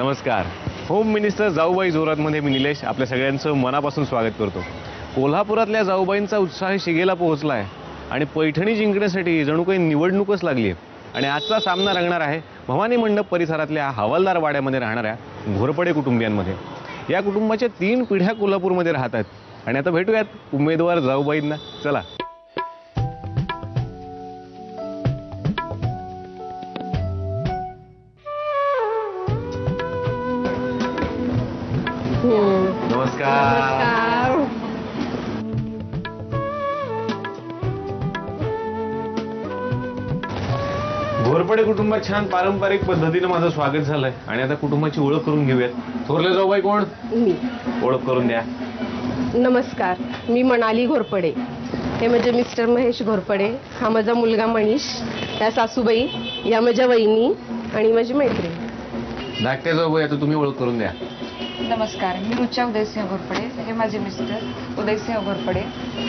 नमस्कार. Home minister जाऊबाई जोरातमध्ये मी निलेश आपल्या सगळ्यांचं मनापासून स्वागत करतो. कोल्हापुरातल्या जाऊबाईंचा उत्साह शिगेला पोहोचला आहे आणि पैठणी जिंकण्यासाठी जणू काही निवडणूकच लागली आहे. आणि आजचा सामना रंगणार आहे भवानी मंडप परिसरातल्या हवालदार वाड्यामध्ये राहणाऱ्या घोरपडे कुटुंबियांमध्ये. या कुटुंबाच्या 3 पिढ्या कोल्हापूरमध्ये राहतात आणि आता भेटूयात उमेदवार जाऊबाईंना. चला. नमस्कार. घोरपडे कुटुंबात छान पारंपरिक पद्धतीने माझं स्वागत झालंय आणि आता कुटुंबाची ओळख करून घेऊयात. थोरले जाऊबाई कोण? मी. ओळख करून द्या. नमस्कार, मी मनाली घोरपडे. हे माझे मिस्टर महेश घोरपडे, हा माझा मुलगा मनीष, त्या सासूबाई, या माझ्या वहिनी आणि माझी मैत्रीण. धाकटे जाऊबाई आता तुम्ही ओळख करून द्या. नमस्कार, मी रुचा उदयसिंह घोरपडे. हे माझे मिस्टर उदयसिंह घोरपडे,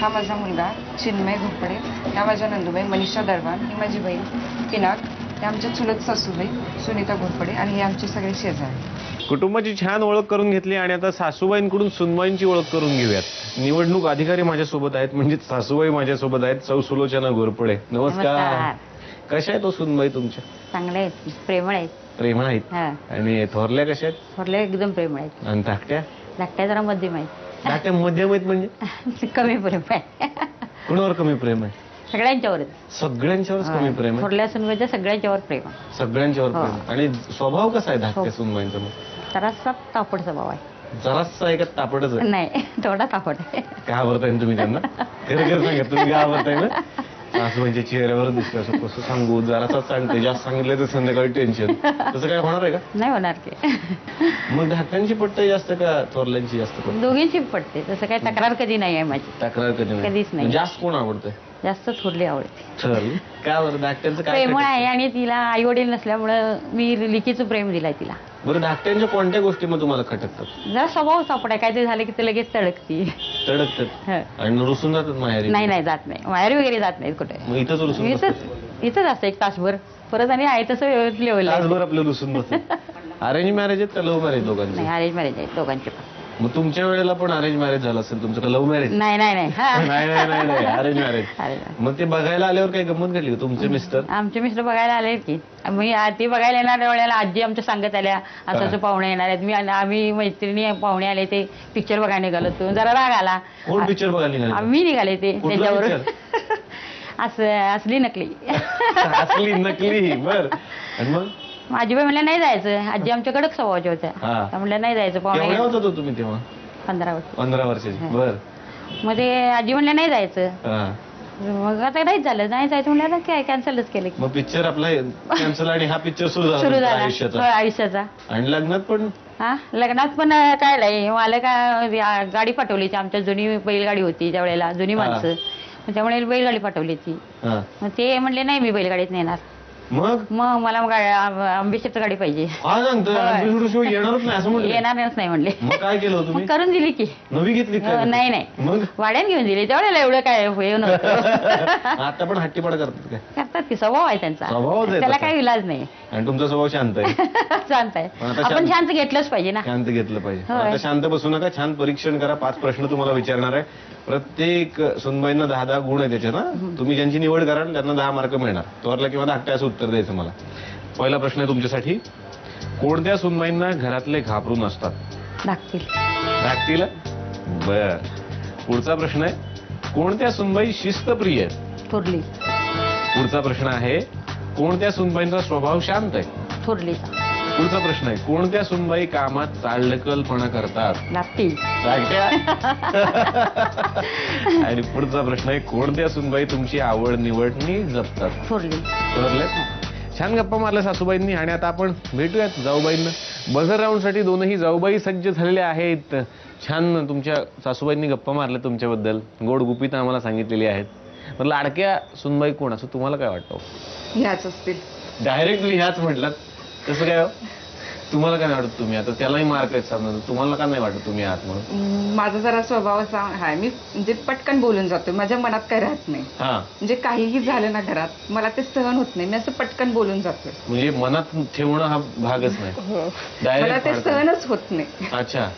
हा माझा मुलगा चिन्मय घोरपडे, ह्या माझ्या नंदुबाई मनीषा दरवान, ही माझी बहीण पिनाक, हे आमच्या चुलत सासूबाई सुनीता घोरपडे आणि हे आमचे सगळे शेजारी. कुटुंबाची छान ओळख करून घेतली आणि आता सासूबाईंकडून सुनबाईंची ओळख करून घेऊयात. निवडणूक अधिकारी माझ्यासोबत आहेत म्हणजे सासूबाई माझ्यासोबत आहेत. सौ सुलोचना घोरपडे. नमस्कार. कशा आहेत सुनबाई तुमच्या? चांगले आहेत, प्रेमळ आहेत. प्रेमळ आहेत. आणि थोरल्या कशा आहेत? थोरले एकदम प्रेमळ आहेत. आणि धाकट्या? धाकट्या जरा मध्यम आहेत. धाकट्या मध्यम आहेत म्हणजे कमी प्रेम आहे. कुणावर कमी प्रेम आहे? सगळ्यांच्यावरच. सगळ्यांच्यावरच कमी प्रेम आहे. थोरल्या सुनबाईच्या सगळ्यांच्यावर प्रेम आहे. सगळ्यांच्यावर प्रेम. आणि स्वभाव कसा आहे धाकट्या सुनबाईंचा? जरासा तापड स्वभाव आहे. जरासा आहे का तापडच आहे? नाही, थोडा तापड आहे. घाबरताय तुम्ही त्यांना? खरं खरं सांगा, तुम्ही घाबरताय ना? सासूबाईंच्या चेहऱ्यावर दिसतं. असं कसं सांगू, जरासा सांगते, जास्त सांगितलं तर संध्याकाळी टेन्शन. तसं काय होणार आहे का? नाही होणार की. मग धाकट्यांची पट्टी जास्त का थोरल्यांची जास्त पट्टी? दोघींची पडते. तसं काही तक्रार कधी नाही आहे माझी. तक्रार कधी कधीच नाही. जास्त कोण आवडतंय? जास्त थोरली आवडते. थोरली का बरं? धाकट्यांचं काय? प्रेमळ आहे आणि तिला आई वडील नसल्यामुळं मी लिकीचं प्रेम दिलाय तिला. बरं, धाकट्यांच्या कोणत्या गोष्टी मग तुम्हाला खटकतात? जरा स्वभाव सापड आहे. काहीतरी झालं की ते लगेच तडकती. तडकतात आणि रुसून जातात माहेरी? नाही, जात नाही. माहेर वगैरे जात नाही कुठे. मग इथंच रुसून इथंच असतं 1 तासभर. परत आणि आहे तसं व्यवस्थित लेवल. तासभर आपलं रुसून बसतात. अरेंज मॅरेज आहेत का लव्ह मॅरेज दोघांचे? नाही, अरेंज मॅरेज आहे दोघांचे पण. मग तुमच्या वेळेला पण अरेंज मॅरेज झालं असेल तुमचं का लव्ह मॅरेज? नाही. नाही अरेंज मॅरेज. मग ते बघायला आल्यावर काही गंमत घडली? तुमचे मिस्टर? आमचे मिस्टर बघायला आले की ती बघायला येणाऱ्या वेळेला आजी आमच्या सांगत आल्या असं पाहुणे येणार आहेत. आम्ही मैत्रिणी पाहुणे आले, ते पिक्चर बघायला निघालो. तो जरा राग आला. कोण पिक्चर बघायला निघाले? आम्ही निघाले ते त्याच्यावर. असली नकली. असली नकली. बर. आणि मग माझी बाई म्हणल्या नाही जायचं. आजी आमच्या कडक स्वभावाच्या होत्या. म्हणल्या नाही जायचं. पाहुणे होता तुम्ही तेव्हा? 15 वर्ष. 15 वर्षाची. बर. मग ते आजी म्हणल्या नाही जायचं. मग आता नाहीच झालं. नाही जायचं म्हणलं काय कॅन्सलच केलं. मग पिक्चर आपला कॅन्सल आणि हा पिक्चर सुरू झाला आयुष्याचा. आणि लग्नात पण? लग्नात पण काय नाही. मला काय गाडी पाठवली. आमच्या जुनी बैलगाडी होती त्या वेळेला, जुनी माणसं. त्यामुळे बैलगाडी पाठवली ती. मग ते म्हणले नाही मी बैलगाडीत नेणार. मग मला आंबेशेत गाडी पाहिजे. येणारच नाही असं म्हणलं? येणारच नाही म्हणले. मग काय केलं तुम्ही? करून दिली की. नवी घेतली? नाही मग वाड्यात घेऊन दिली. त्यावेळेला एवढं काय हे नव्हतं. आता पण हट्टीपणा करतात काय? करतात की. स्वभाव आहे त्यांचा. स्वभाव त्याला काही इलाज नाही. आणि तुमचा स्वभाव शांत आहे? शांत आहे. आपण शांत घेतलंच पाहिजे ना. शांत घेतलं पाहिजे. आता शांत बसू नका. छान परीक्षण करा. 5 प्रश्न तुम्हाला विचारणार आहे. प्रत्येक सुनबाईंना 10 गुण आहे त्याचे ना. तुम्ही ज्यांची निवड कराल त्यांना 10 मार्क मिळणार. थोरला किंवा धाकट्या असं उत्तर द्यायचं मला. पहिला प्रश्न आहे तुमच्यासाठी. कोणत्या सुनबाईंना घरातले घाबरून असतात? धाकटीला. बर. पुढचा प्रश्न आहे. कोणत्या सुनबाई शिस्तप्रिय आहेत? थोरली. पुढचा प्रश्न आहे. कोणत्या सुनबाईंचा स्वभाव शांत आहे? थोरलीचा. पुढचा प्रश्न आहे. कोणत्या सुनबाई कामात चालढकलपणा करतात? धाकटी. आणि पुढचा प्रश्न आहे. कोणत्या सुनबाई तुमची आवड निवडणी जपतात? थोरली. छान गप्पा मारल्या सासूबाईंनी आणि आता आपण भेटूयात जाऊबाईंना. बझर राऊंडसाठी दोनही जाऊबाई सज्ज झालेल्या आहेत. छान तुमच्या सासूबाईंनी गप्पा मारल्या तुमच्याबद्दल, गोड गुपितं आम्हाला सांगितलेली आहेत. पण लाडक्या सुनबाई कोण असं तुम्हाला काय वाटतं? ह्याच असतील. डायरेक्टली ह्याच म्हटलात कसं काय? तुम्हाला काय नाही वाटत तुम्ही आता त्यालाही मार्क आहेत समजा, तुम्हाला का नाही वाटत तुम्ही आहात म्हणून? माझा जरा स्वभाव असा आहे, मी म्हणजे पटकन बोलून जातो, माझ्या मनात काही राहत नाही. हा, म्हणजे काहीही झालं ना घरात मला ते सहन होत नाही, मी असं पटकन बोलून जातो. म्हणजे मनात ठेवणं हा भागच नाही, मला डायरेक्ट ते सहनच होत नाही. अच्छा,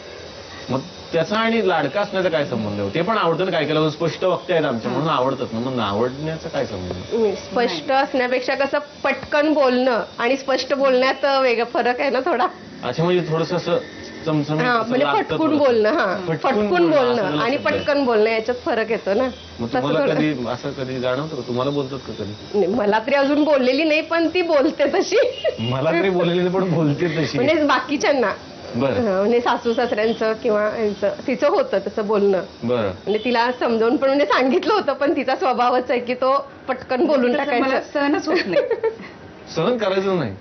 मग त्याचा आणि लाडका असण्याचा काय संबंध आहे? ते पण आवडतं ना, काय केलं स्पष्ट वक्ते आहेत आमच्या म्हणून आवडतात ना, मग आवडण्याचा काय संबंध? स्पष्ट असण्यापेक्षा कसं पटकन बोलणं आणि स्पष्ट बोलण्यात वेगळा फरक आहे ना थोडा. अच्छा, म्हणजे थोडस असं चमचमीत हा, असं म्हणजे लागतं फटकून थोडंसं. बोलणं, हा फटकून फटकून बोलणं, बोलणं असं आणि शब्द आहे. पटकन बोलणं याच्यात फरक येतो ना. मग तसं तुम्हाला थोडं- कधी असं कधी जाणवतं का? तुम्हाला बोलतात का कधी? नाही, मला तरी अजून बोललेली नाही, पण ती बोलते तशी. मला तरी बोललेली नाही, पण बोलते तशी. म्हणजे बाकीच्यांना बरं म्हणजे सासू सासऱ्यांचं किंवा यांचं तिचं होतं तसं बोलणं. बरं. म्हणजे तिला समजावून पण म्हणजे सांगितलं होतं, पण तिचा स्वभावच आहे की तो पटकन बोलून तसं मला टाकायचं. सहनच होत नाही. सहन करायचं नाही,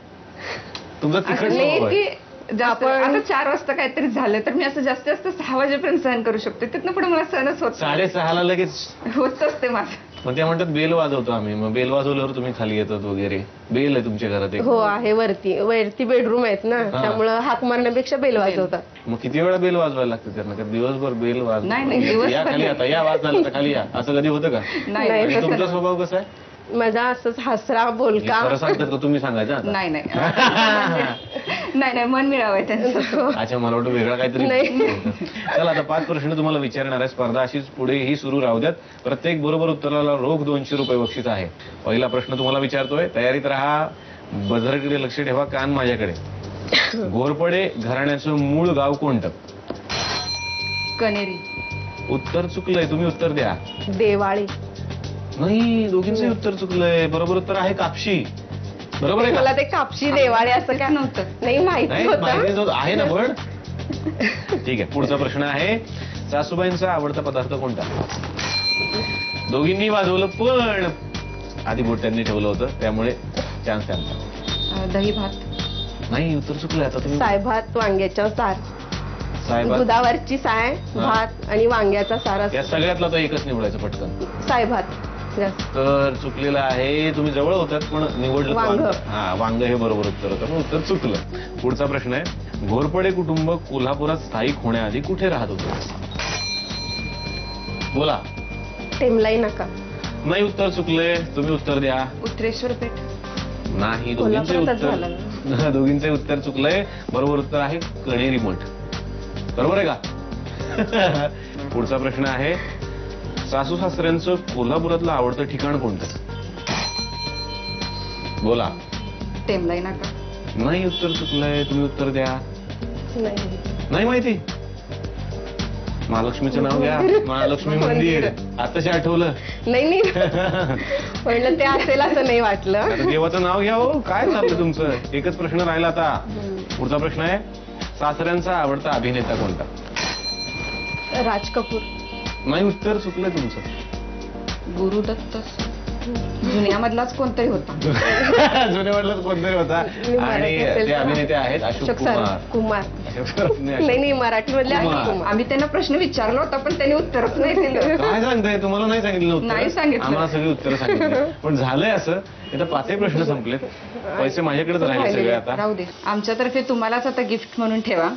तुमचा तिखट असं नाही स्वभाव आहे. की जास्त आता 4 वाजता काहीतरी झालं तर मी असं जास्तीत जास्त 6 वाजेपर्यंत सहन करू शकते, तिथनं पुढे मला सहनच होत नाही. 6:30 लगेच. होत असते माझं. मग त्या म्हणतात बेल वाजवतो आम्ही, मग बेल वाजवल्यावर तुम्ही खाली येतात वगैरे. बेल आहे तुमच्या घरात एक? हो आहे, वरती बेडरूम आहेत ना, त्यामुळं हाक मारण्यापेक्षा बेल वाजवतात. मग किती वेळा बेल वाजवायला लागते त्यांना? का दिवसभर बेल वाजव? नाही, नाही, दिवसभर या खाली आता, या वाज झालं तर खाली या, असं कधी होतं का? नाही नाही, आणि तसं तुमचा नाही. स्वभाव कसा आहे? माझा असंच हसरा बोलका. खरं सांगतात का तुम्ही? सांगायचं आता? नाही नाही नाही नाही, मन मिळावं त्यांचं. अच्छा, मला वाटतं वेगळा काहीतरी. चला, आता 5 प्रश्न तुम्हाला विचारणार आहे. स्पर्धा अशीच पुढेही सुरू राहू द्यात. प्रत्येक बरोबर उत्तराला रोख 200 रुपये बक्षीस आहे. पहिला प्रश्न तुम्हाला विचारतोय, तयारीत राहा, बझरकडे लक्ष ठेवा, कान माझ्याकडे. घोरपडे घराण्याचं मूळ गाव कोणतं? कनेरी. उत्तर चुकलंय, तुम्ही उत्तर द्या. देवाळे. नाही, दोघींचंही उत्तर चुकलंय. बरोबर उत्तर आहे कापशी. बरोबर आहे मला का? ते कापशी देवाळे असं काय नव्हतं. नाही माहिती नाही, होतं. माहिती नव्हतं. आहे ना पण. ठीक आहे, पुढचा प्रश्न आहे, सासूबाईंचा आवडता पदार्थ कोणता? दोघींनी वाजवलं, पण आधी बोट त्यांनी ठेवलं होतं, त्यामुळे चान्स त्यांचा. दही भात. नाही, उत्तर चुकलंय. आता तुम्ही सायभात, वांग्याच्या सार, साहेब, दुधावरची साय, भात आणि वांग्याचा सार या असतो. सगळ्यातला तो एकच निवडायचं पटकन. सायभात जास्त. तर चुकलेलं आहे. तुम्ही जवळ होतात पण निवडलं वांग. हा, वांग हे बरोबर उत्तर होतं, पण उत्तर चुकलं. पुढचा प्रश्न आहे, घोरपडे कुटुंब कोल्हापुरात स्थायिक होण्याआधी कुठे राहत होतं? बोला. टेमलाई नका. नाही, उत्तर चुकलंय. तुम्ही उत्तर द्या. उत्तरेश्वर पेठ. नाही, दोघींचे कोल्हापुरातच उत्तर झालं. दोघींचे उत्तर चुकलंय. बरोबर उत्तर आहे कणेरी मठ. बरोबर आहे का? पुढचा प्रश्न आहे, सासू सासऱ्यांचं कोल्हापुरातलं आवडतं ठिकाण कोणतं? बोला. टेमलाई नाका. नाही, उत्तर चुकलंय. तुम्ही उत्तर द्या. नाही. नाही माहिती? महालक्ष्मीचं नाव घ्या. महालक्ष्मी मंदिर. आताशी आठवलं. नाही म्हणलं ते असेल असं नाही वाटलं. आता देवाचं नाव घ्या. हो, काय चाललं तुमचं? एकच प्रश्न राहिला आता. पुढचा प्रश्न आहे, सासऱ्यांचा आवडता अभिनेता कोणता? राज कपूर. नाही, उत्तर चुकलंय तुमचं. गुरुदत्त. जुन्यामधलाच कोणतरी होता. जुन्या वाटलं कोणतरी होता. आणि ते अभिनेते आहेत अशोक कुमार. कुमार. नाही, नाही मराठीमधले आहे कुमार. कुमार. आम्ही त्यांना प्रश्न विचारला होता पण त्यांनी उत्तरच नाही दिलं. काय सांगताय? तुम्हाला नाही सांगितलं उत्तर? नाही सांगितलं. आम्हाला सगळी उत्तर सांगितलं. पण झालंय असं, इथं 5 प्रश्न संपलेत. पैसे माझ्याकडेच राहिले सगळे आता. राहू दे, आमच्यातर्फे तुम्हालाच आता गिफ्ट म्हणून ठेवा.